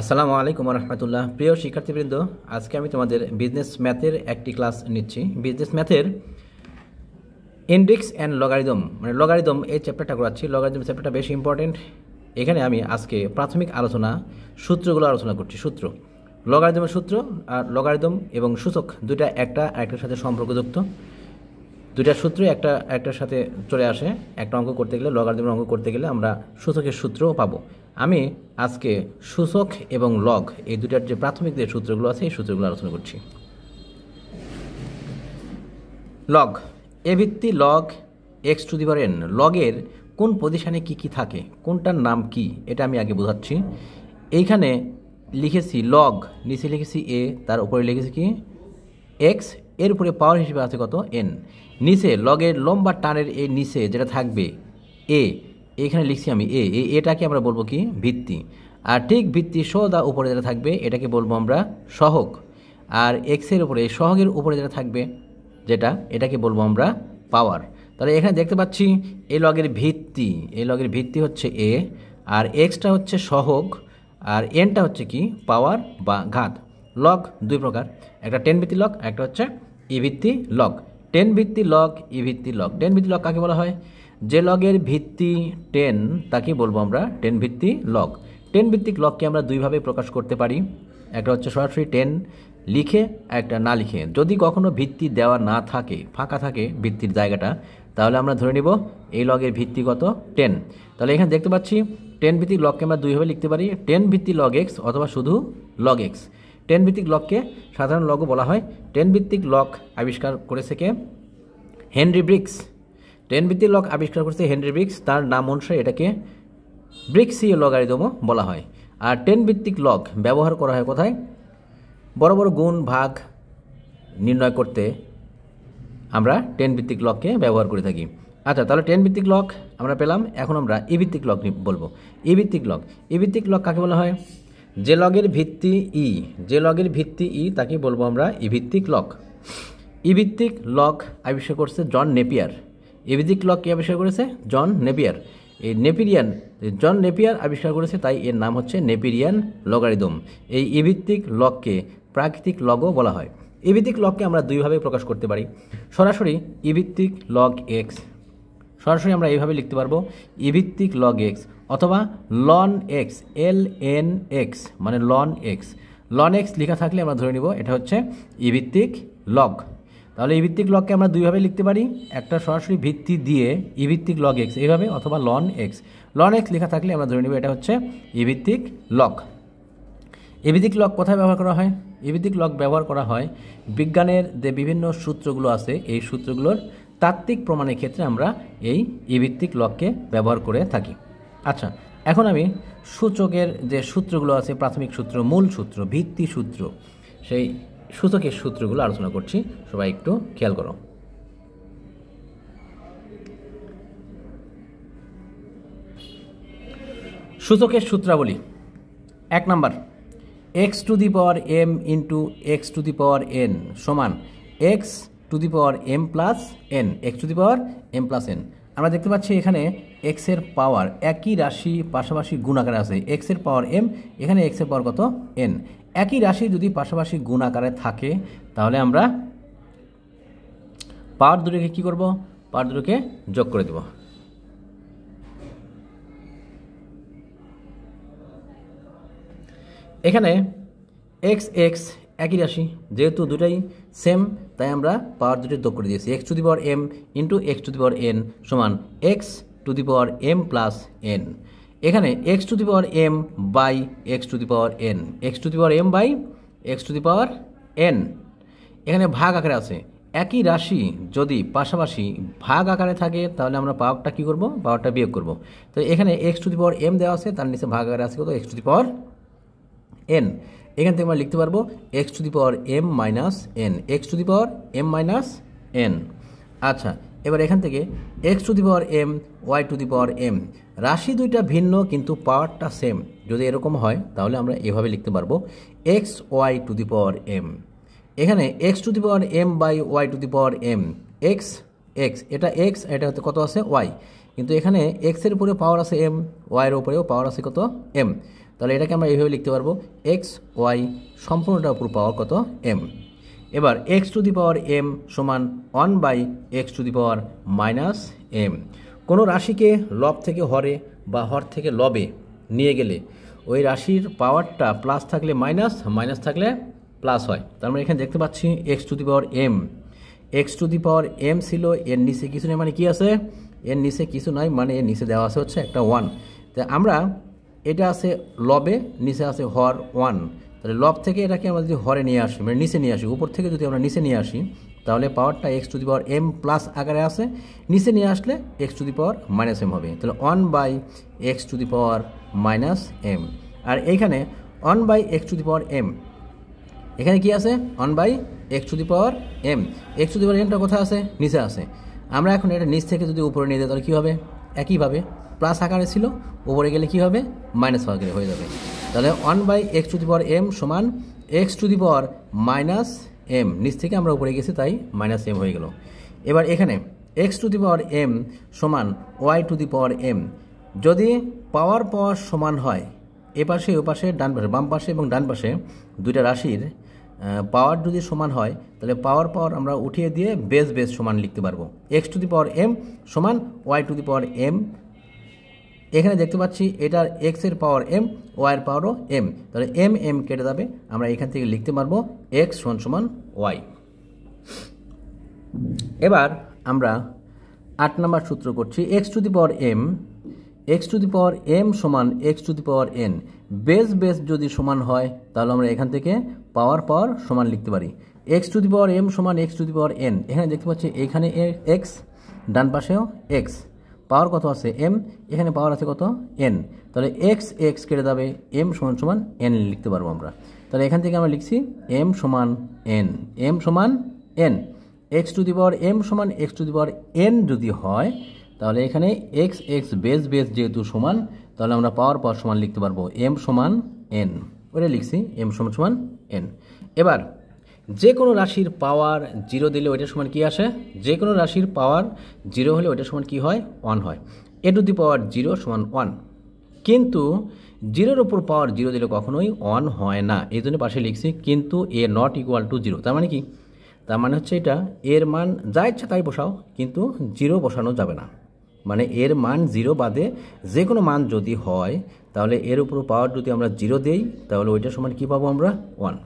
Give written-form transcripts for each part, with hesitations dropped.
আসসালামু আলাইকুম রহমতুল্লাহ। প্রিয় শিক্ষার্থীবৃন্দ, আজকে আমি তোমাদের বিজনেস ম্যাথের একটি ক্লাস নিচ্ছি। বিজনেস ম্যাথের ইন্ডেক্স অ্যান্ড লগারিদম লগারিদম এই চ্যাপ্টারটা করাচ্ছি। লগারিদম চ্যাপ্টারটা বেশি ইম্পর্টেন্ট। এখানে আমি আজকে প্রাথমিক সূত্রগুলো আলোচনা করছি। লগারিদমের সূত্র আর লগারিদম এবং সূচক দুইটা একটার সাথে সম্পর্কযুক্ত। দুইটা সূত্র একটার সাথে চলে আসে। একটা অঙ্ক করতে গেলে, লগারিদমের অঙ্ক করতে গেলে আমরা সূচকের সূত্রও পাবো। আমি আজকে সূচক এবং লগ এই দুটার যে প্রাথমিক যে সূত্রগুলো আছে এই সূত্রগুলো আলোচনা করছি। লগ এ ভিত্তি log x to the power n. লগের কোন পজিশানে কি কি থাকে, কোনটার নাম কি, এটা আমি আগে বোঝাচ্ছি। এইখানে লিখেছি লগ, নিচে লিখেছি এ, তার উপরে লিখেছি কি এক্স, এর উপরে পাওয়ার হিসেবে আছে কত এন। নিচে লগের লম্বা টানের এই নিচে যেটা থাকবে এ, এইখানে লিখছি আমি এটাকে আমরা বলবো কি ভিত্তি। আর ঠিক ভিত্তি সোজা উপরে যেটা থাকবে এটাকে বলবো আমরা সহগ। আর এক্সের উপরে সহগের উপরে যেটা থাকবে এটাকে বলবো আমরা পাওয়ার। তাহলে এখানে দেখতে পাচ্ছি এই লগের ভিত্তি হচ্ছে এ, আর এক্সটা হচ্ছে সহগ, আর এনটা হচ্ছে কি পাওয়ার বা ঘাত। লগ দুই প্রকার, একটা 10 ভিত্তি লগ, একটা হচ্ছে ই ভিত্তি লগ। 10 ভিত্তি লগ, ই ভিত্তি লগ। 10 ভিত্তি লগ কাকে বলা হয়? যে লগের ভিত্তি 10 তাকে বলবো আমরা 10 ভিত্তি লগ। 10 ভিত্তিক লগকে আমরা দুইভাবে প্রকাশ করতে পারি। একটা হচ্ছে সরাসরি 10 লিখে, একটা না লিখে। যদি কখনো ভিত্তি দেওয়া না থাকে, ফাঁকা থাকে ভিত্তির জায়গাটা, তাহলে আমরা ধরে নিব এই লগের ভিত্তি কত 10। তাহলে এখানে দেখতে পাচ্ছি 10 ভিত্তিক লগকে আমরা দুইভাবে লিখতে পারি, 10 ভিত্তি লগ এক্স অথবা শুধু লগ এক্স। 10 ভিত্তিক লগকে সাধারণ লগও বলা হয়। 10 ভিত্তিক লগ আবিষ্কার করেছে কে? Henry bricks. 10 ভিত্তিক লগ আবিষ্কার করেছে হেনরি ব্রিক্স। তার নাম অনুসারে এটাকে ব্রিক্সীয় লগারিদমও বলা হয়। আর 10 ভিত্তিক লগ ব্যবহার করা হয় কোথায়? বড় বড় গুণ ভাগ নির্ণয় করতে আমরা 10 ভিত্তিক লগকে ব্যবহার করে থাকি। আচ্ছা, তাহলে 10 ভিত্তিক লগ আমরা পেলাম। এখন আমরা ই ভিত্তিক লগ বলবো। ই ভিত্তিক লগ কাকে বলা হয়? যে লগের ভিত্তি ই তাকে বলবো আমরা ই ভিত্তিক লগ। ই ভিত্তিক লগ আবিষ্কার করছে জন নেপিয়ার। ই ভিত্তিক লগ কে আবিষ্কার করেছে? জন নেপিয়ার। জন নেপিয়ার আবিষ্কার করেছে, তাই এর নাম হচ্ছে নেপিয়ারিয়ান লগারিদম। এই ই ভিত্তিক লগকে প্রাকৃতিক লগও বলা হয়। ই ভিত্তিক লগকে আমরা দুইভাবে প্রকাশ করতে পারি। সরাসরি ই ভিত্তিক লগ এক্স, সরাসরি আমরা এইভাবে লিখতে পারবো ই ভিত্তিক লগ এক্স, অথবা লন এক্স, LN x মানে লন এক্স। লন এক্স লেখা থাকলে আমরা ধরে নিব এটা হচ্ছে ই ভিত্তিক লগ। তাহলে ই ভিত্তিক লগকে আমরা দুইভাবে লিখতে পারি, একটা সরাসরি ভিত্তি দিয়ে ই ভিত্তিক লগ এক্স এইভাবে, অথবা লন এক্স। লন এক্স লেখা থাকলে আমরা ধরে নিব এটা হচ্ছে ই ভিত্তিক লগ। ই ভিত্তিক লগ কোথায় ব্যবহার করা হয়? ই ভিত্তিক লগ ব্যবহার করা হয় বিজ্ঞানের যে বিভিন্ন সূত্রগুলো আছে এই সূত্রগুলোর তাত্ত্বিক প্রমাণের ক্ষেত্রে আমরা এই ই ভিত্তিক লগকে ব্যবহার করে থাকি। আচ্ছা, এখন আমি সূচকের যে সূত্রগুলো আছে, প্রাথমিক সূত্র, মূল সূত্র, ভিত্তি সূত্র, সেই সূচকের সূত্রগুলো আলোচনা করছি। সবাই একটু খেয়াল করো। সূচকের সূত্রাবলী। 1 number, x to the power m into x to the power n সমান x to the power m plus n. X to the power m plus n. আমরা দেখতে পাচ্ছি এখানে এক্সের পাওয়ার একই রাশি পাশাপাশি গুণ আকারে আছে। এক্সের পাওয়ার এম, এখানে এক্সের পাওয়ার কত এন। একই রাশি যদি পাশাপাশি গুণ আকারে থাকে তাহলে আমরা পাওয়ার দুটোকে কী করব? পাওয়ার দুটোকে যোগ করে দেব। এখানে এক্স এক্স একই রাশি, যেহেতু দুটাই সেম তাই আমরা পাওয়ার দুটো যোগ করে দিয়েছি। X to the power m into x to the power n সমান x to the power m plus n. এখানে x to the power m by x to the power n, x to the power m by x to the power n. এখানে ভাগ আকারে আছে। একই রাশি যদি পাশাপাশি ভাগ আকারে থাকে তাহলে আমরা পাওয়ারটা কী করব? পাওয়ারটা বিয়োগ করব। তো এখানে x to the power M দেওয়া আছে, তার নিচে ভাগ আকারে আছে কত? X to the power N. এখান থেকে আমরা লিখতে পারবো x to the power M minus N, x to the power M minus N. আচ্ছা, এবার এখান থেকে X to the power M, Y to the power M. রাশি দুইটা ভিন্ন কিন্তু পাওয়ারটা সেম। যদি এরকম হয় তাহলে আমরা এভাবে লিখতে পারবো x y to the power m. এখানে x to the power m by y to the power M, x x, এটা এক্স, এটা হতে কত আছে ওয়াই, কিন্তু এখানে এক্সের উপরে পাওয়ার আছে এম, ওয়াইয়ের উপরেও পাওয়ার আছে কত এম। তাহলে এটাকে আমরা এইভাবে লিখতে পারবো এক্স ওয়াই সম্পূর্ণটার উপর পাওয়ার কত এম। এবার X to the power M সমান 1/x to the power minus M. কোনো রাশিকে লব থেকে হরে বা হর থেকে লবে নিয়ে গেলে ওই রাশির পাওয়ারটা প্লাস থাকলে মাইনাস, মাইনাস থাকলে প্লাস হয়। তার মানে এখানে দেখতে পাচ্ছি X to the power M, x to the power M ছিল, এর নিচে কিছু নেই মানে কি আছে, এর নিচে কিছু নাই মানে এর নিচে দেওয়া আছে হচ্ছে একটা 1। তাই আমরা এটা আছে লবে, নিচে আছে হর 1, তাহলে লব থেকে এটাকে আমরা যদি হরে নিয়ে আসি মানে নিচে নিয়ে আসি, উপর থেকে যদি আমরা নিচে নিয়ে আসি তাহলে পাওয়ারটা x to the power m plus আকারে আছে, নিচে নিয়ে আসলে x to the power minus m হবে। তাহলে 1/x to the power minus m. আর এইখানে 1/x to the power m, এখানে কি আছে 1/x to the power M, x to the power এমটা কোথায় আছে, নিচে আছে। আমরা এখন এটা নিচ থেকে যদি উপরে নিয়ে যাই তাহলে কী হবে, একইভাবে প্লাস আকারে ছিল, উপরে গেলে কি হবে মাইনাস আকারে হয়ে যাবে। তাহলে 1/x to the power M সমান x to the power minus m, নিচ থেকে আমরা উপরে গেছি তাই মাইনাস এম হয়ে গেল। এবার এখানে x to the power M সমান y to the power m, যদি পাওয়ার সমান হয় এপাশে ওপাশে ডান পাশে বাম পাশে এবং ডান পাশে দুইটা রাশির পাওয়ার যদি সমান হয় তাহলে পাওয়ার আমরা উঠিয়ে দিয়ে বেস সমান লিখতে পারবো। X to the power M সমান y to the power m. এখানে দেখতে পাচ্ছি এটার এক্স এর পাওয়ার এম, ওয়াই এর পাওয়ারও এম, তাহলে এম কেটে যাবে, আমরা এখান থেকে লিখতে পারবো এক্স সমান ওয়াই। এবার আমরা 8 নম্বর সূত্র করছি, x to the power M, x to the power M সমান x to the power n. Base যদি সমান হয় তাহলে আমরা এখান থেকে পাওয়ার সমান লিখতে পারি। X to the power M সমান x to the power n, এখানে দেখতে পাচ্ছি এখানে এক্স, ডান পাশেও এক্স, পাওয়ার কত আছে এম, এখানে পাওয়ার আছে কত এন, তাহলে এক্স কেটে যাবে, এম সমান এন লিখতে পারবো আমরা। তাহলে এখান থেকে আমরা লিখছি এম সমান এন, এম সমান n. X to the power M সমান x to the power n যদি হয় তাহলে এখানে এক্স বেস যেহেতু সমান তাহলে আমরা পাওয়ার সমান লিখতে পারবো এম সমান এন, ওটা লিখছি এম সমান এন। এবার যে কোনো রাশির পাওয়ার 0 দিলে ওইটার সমান কি আসে, যে কোনো রাশির পাওয়ার 0 হলে ওইটার সমান কি হয় 1 হয়, এ টু দি পাওয়ার 0 সমান 1। কিন্তু 0-এর উপর পাওয়ার 0 দিলে কখনোই 1 হয় না, এই জন্য পাশে লিখছি কিন্তু এ নট ইকুয়াল টু 0। তার মানে কি, তার মানে হচ্ছে এটা এর মান যা ইচ্ছা তাই বসাও কিন্তু 0 বসানো যাবে না, মানে এর মান 0 বাদে যে কোনো মান যদি হয় তাহলে এর উপর পাওয়ার যদি আমরা 0 দেই তাহলে ওইটার সমান কি পাবো আমরা 1।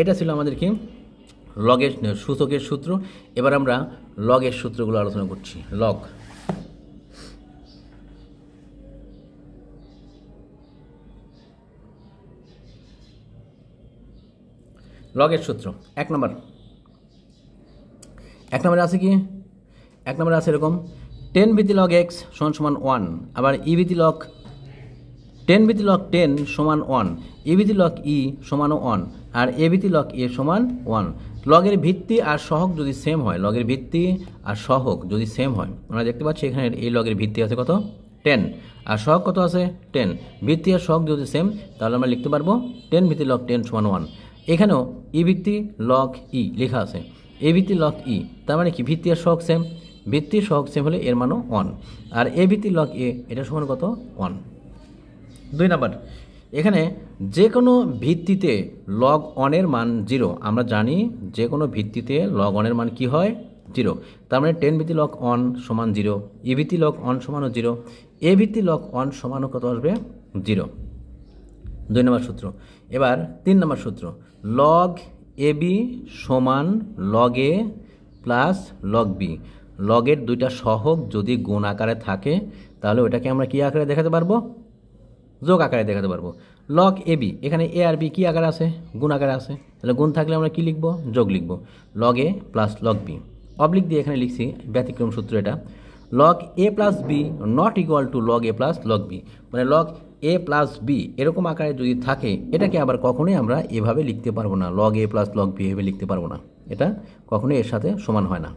এটা ছিল আমাদের কি লগের সূচকের সূত্র। এবার আমরা লগের সূত্রগুলো আলোচনা করছি। লগের সূত্র 1 নম্বরে আছে কি, 1 নম্বরে আছে এরকম 10 ভিত্তি লগ এক্স সমান 1, আবার ই ভিত্তি লগ 10 ভিত্তি লগ 10 সমান 1, ই ভিত্তি লগ ই সমানও 1, আর এ ভিত্তি লগ এ সমান 1। লগের ভিত্তি আর সহগ যদি সেম হয়, লগের ভিত্তি আর সহগ যদি সেম হয়, আমরা দেখতে পাচ্ছি এখানে এই লগের ভিত্তি আছে কত 10 আর সহগ কত আছে 10, ভিত্তি আর সহগ যদি সেম তাহলে আমরা লিখতে পারবো 10 ভিত্তি লগ 10 সমান 1। এখানেও ই ভিত্তি লগ ই লেখা আছে, এ ভিত্তি লগ ই, তার মানে কি ভিত্তি আর সহগ সেম, ভিত্তি সহগ সেম হলে এর মানও 1, আর এ ভিত্তি লগ এ এটা সমান কত 1। 2 নম্বর, এখানে যে কোনো ভিত্তিতে লগ 1 এর মান 0, আমরা জানি যে কোনো ভিত্তিতে লগ 1 এর মান কি হয় 0, তার মানে 10 ভিত্তি লগ 1 সমান 0, ই ভিত্তি লগ 1 সমানও 0, এ ভিত্তি লগ 1 সমানও কত আসবে 0। 2 নম্বর সূত্র। এবার 3 নম্বর সূত্র, লগ এ বি সমান log A plus log B. লগের দুইটা সহগ যদি গুণ আকারে থাকে তাহলে ওটাকে আমরা কি আকারে দেখাতে পারবো, যোগ আকারে দেখাতে পারবো। লগ এ বি, এখানে এ আর বি কী আকারে আছে, গুণ আকারে আছে, তাহলে গুণ থাকলে আমরা কি লিখবো, যোগ লিখবো, log A plus log B. Oblique দিয়ে এখানে লিখছি ব্যতিক্রম সূত্র এটা, log A plus B not equal to log A plus log B, মানে লগ এ প্লাস বি এরকম আকারে যদি থাকে এটাকে আবার কখনোই আমরা এভাবে লিখতে পারবো না, log A plus log B এভাবে লিখতে পারবো না, এটা কখনোই এর সাথে সমান হয় না।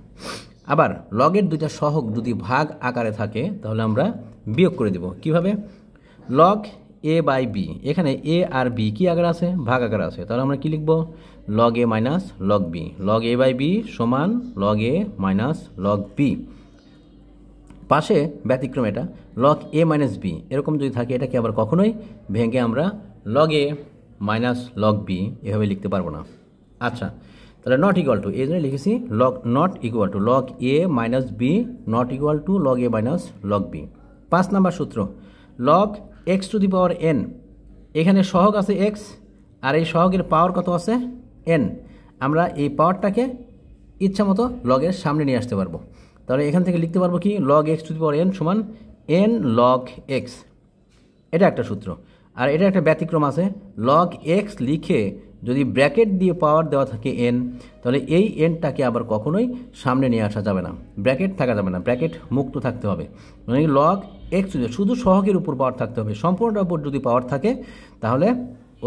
আবার লগের দুইটা সহগ যদি ভাগ আকারে থাকে তাহলে আমরা বিয়োগ করে দেব, কিভাবে, লগ এ বাই বি, এখানে এ আর বি কি আকারে আছে, ভাগ আকারে আছে, তাহলে আমরা কি লিখব, log a minus log b, log a by b সমান log a minus log b. পাশে ব্যতিক্রম এটা লগ এ মাইনাস বি এরকম যদি থাকে এটাকে আবার কখনোই ভেঙে আমরা log a minus log B এভাবে লিখতে পারবো না। আচ্ছা, তাহলে নট ইকুয়াল টু এই জন্য লিখেছি log not equal to log a minus b not equal to log a minus log b. 5 number সূত্র log x to the power n, এখানে সহগ আছে এক্স আর এই সহগের পাওয়ার কত আছে এন, আমরা এই পাওয়ারটাকে ইচ্ছা মতো লগের সামনে নিয়ে আসতে পারবো। তাহলে এখান থেকে লিখতে পারবো কি log x to the power n সমান এন লগ এক্স, এটা একটা সূত্র। আর এটা একটা ব্যতিক্রম আছে, লগ এক্স লিখে যদি ব্র্যাকেট দিয়ে পাওয়ার দেওয়া থাকে এন, তাহলে এই এনটাকে আবার কখনোই সামনে নিয়ে আসা যাবে না, ব্র্যাকেট থাকা যাবে না, ব্র্যাকেট মুক্ত থাকতে হবে। মানে লগ এক্স শুধু সহগের উপর পাওয়ার থাকতে হবে, সম্পূর্ণটার উপর যদি পাওয়ার থাকে তাহলে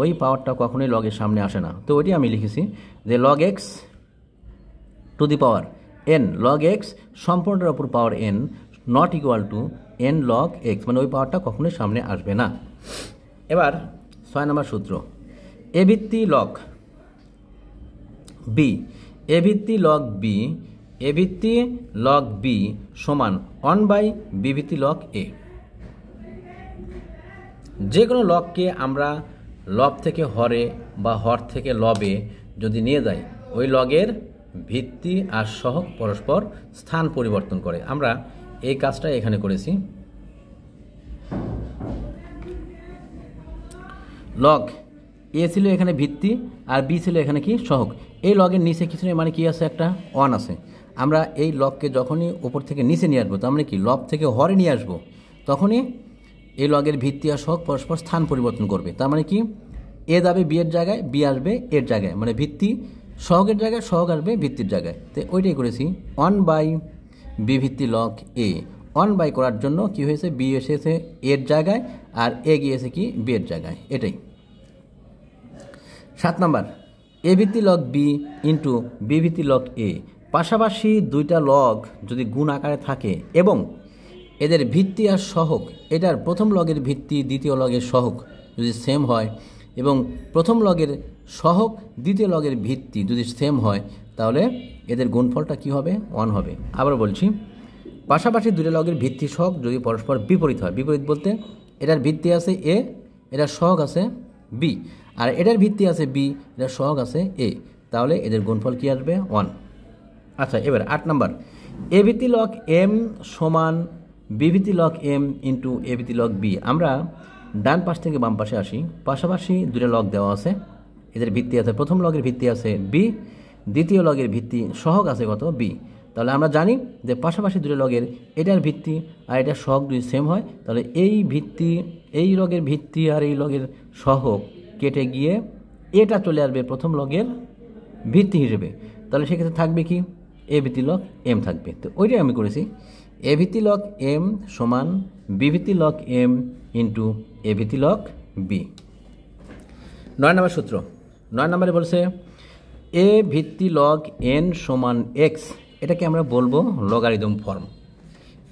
ওই পাওয়ারটা কখনোই লগের সামনে আসে না। তো ওইটি আমি লিখেছি যে log x to the power n log x সম্পূর্ণটার উপর power n not equal to n log x, মানে ওই পাওয়ারটা কখনোই সামনে আসবে না। এবার 6 নম্বর সূত্র এ ভিত্তি লগ বি, এ ভিত্তি লগ বি, এ ভিত্তি লগ বি সমান 1/বি ভিত্তি লগ এ। যে কোনো লগকে আমরা লব থেকে হরে বা হর থেকে লবে যদি নিয়ে যাই ওই লগের ভিত্তি আর সহগ পরস্পর স্থান পরিবর্তন করে। আমরা এই কাজটা এখানে করেছি। লগ এ ছিল এখানে ভিত্তি আর বি ছিল এখানে কি সহগ। এই লগের নিচে কিছু নেই, মানে কি আছে একটা 1 আছে। আমরা এই লগকে যখনই উপর থেকে নিচে নিয়ে আসবো, তার মানে কি লব থেকে হরে নিয়ে আসবো, তখনই এই লগের ভিত্তি আর সহগ পরস্পর স্থান পরিবর্তন করবে। তার মানে কি এ যাবে বি এর জায়গায়, বি আসবে এর জায়গায়, মানে ভিত্তি সহগের জায়গায়, সহগ আসবে ভিত্তির জায়গায়। তো ওইটাই করেছি 1/বি ভিত্তি লগ এ। 1/, করার জন্য কি হয়েছে বি এসেছে এর জায়গায় আর এ গিয়েছে কি বি এর জায়গায়, এটাই। 7 নম্বর এ ভিত্তি লগ বি ইন্টু বি ভিত্তি লগ এ। পাশাপাশি দুইটা লগ যদি গুণ আকারে থাকে এবং এদের ভিত্তি আর সহগ, এটার প্রথম লগের ভিত্তি দ্বিতীয় লগের সহগ যদি সেম হয় এবং প্রথম লগের সহগ দ্বিতীয় লগের ভিত্তি যদি সেম হয়, তাহলে এদের গুণফলটা কি হবে 1 হবে। আবার বলছি, পাশাপাশি দুটো লগের ভিত্তি সহগ যদি পরস্পর বিপরীত হয়, বিপরীত বলতে এটার ভিত্তি আছে এ, এটার সহগ আছে বি, আর এটার ভিত্তি আছে বি, এটার সহগ আছে এ, তাহলে এদের গুণফল কি আসবে 1। আচ্ছা, এবার 8 নম্বর এ ভিত্তি লগ এম সমান বি ভিত্তি লগ এম ইন্টু এ ভিত্তি লগ বি। আমরা ডান পাশ থেকে বাম পাশে আসি, পাশাপাশি দুটো লগ দেওয়া আছে, এদের ভিত্তি আছে প্রথম লগের ভিত্তি আছে বি, দ্বিতীয় লগের ভিত্তি সহগ আছে কত বি। তাহলে আমরা জানি যে পাশাপাশি দুটো লগের এটার ভিত্তি আর এটার সহগ যদি সেম হয়, তাহলে এই ভিত্তি এই লগের ভিত্তি আর এই লগের সহগ কেটে গিয়ে এটা চলে আসবে প্রথম লগের ভিত্তি হিসেবে। তাহলে সেক্ষেত্রে থাকবে কি এ ভিত্তি লগ এম থাকবে। তো ওইটাই আমি করেছি এ ভিত্তি লগ এম সমান বি ভিত্তি লগ এম ইন্টু এ ভিত্তি লগ বি। 9 নম্বর সূত্র 9 নম্বরে বলছে এ ভিত্তি লগ এন সমান এক্স, এটাকে আমরা বলবো লগারিদম ফর্ম।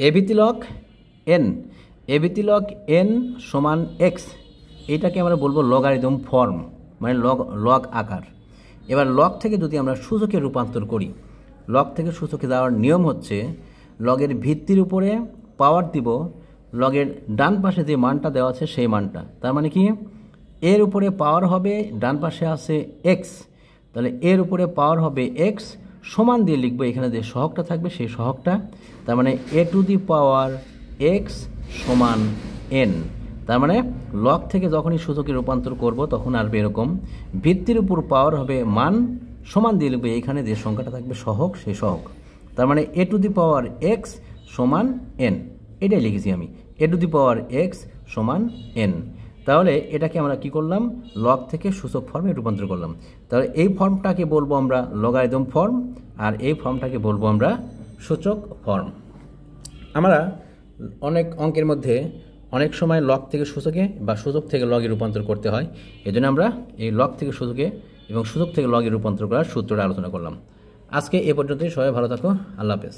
এ ভিত্তি লগ এন, এ ভিত্তি লগ এন সমান এক্স, এটাকে আমরা বলবো লগারিদম ফর্ম, মানে লগ আকার। এবার লগ থেকে যদি আমরা সূচকে রূপান্তর করি, লগ থেকে সূচকে যাওয়ার নিয়ম হচ্ছে লগের ভিত্তির উপরে পাওয়ার দিব, লগের ডান পাশে যে মানটা দেওয়া আছে সেই মানটা, তার মানে কি এর উপরে পাওয়ার হবে ডান পাশে আছে এক্স, তাহলে এর উপরে পাওয়ার হবে এক্স সমান দিয়ে লিখবো এখানে যে সহগটা থাকবে সেই সহগটা, তার মানে এ টু দি পাওয়ার এক্স সমান এন। তার মানে লগ থেকে যখনই সূচকে রূপান্তর করব তখন আসবে এরকম, ভিত্তির উপর পাওয়ার হবে মান সমান দিয়ে লিখবে এখানে যে সংখ্যাটা থাকবে সহগ সেই সহগ, তার মানে এ টু দি পাওয়ার এক্স সমান এন, এটাই লিখেছি আমি এ টু দি পাওয়ার এক্স সমান এন। তাহলে এটাকে আমরা কি করলাম লগ থেকে সূচক ফর্মে রূপান্তর করলাম। তাহলে এই ফর্মটাকে বলবো আমরা লগারিদম ফর্ম আর এই ফর্মটাকে বলবো আমরা সূচক ফর্ম। আমরা অনেক অঙ্কের মধ্যে অনেক সময় লগ থেকে সূচকে বা সূচক থেকে লগে রূপান্তর করতে হয়, এজন্য আমরা এই লগ থেকে সূচকে এবং সূচক থেকে লগে রূপান্তর করার সূত্রটা আলোচনা করলাম। আজকে এ পর্যন্তই, সবাই ভালো থাকো, আল্লাহ হাফেজ।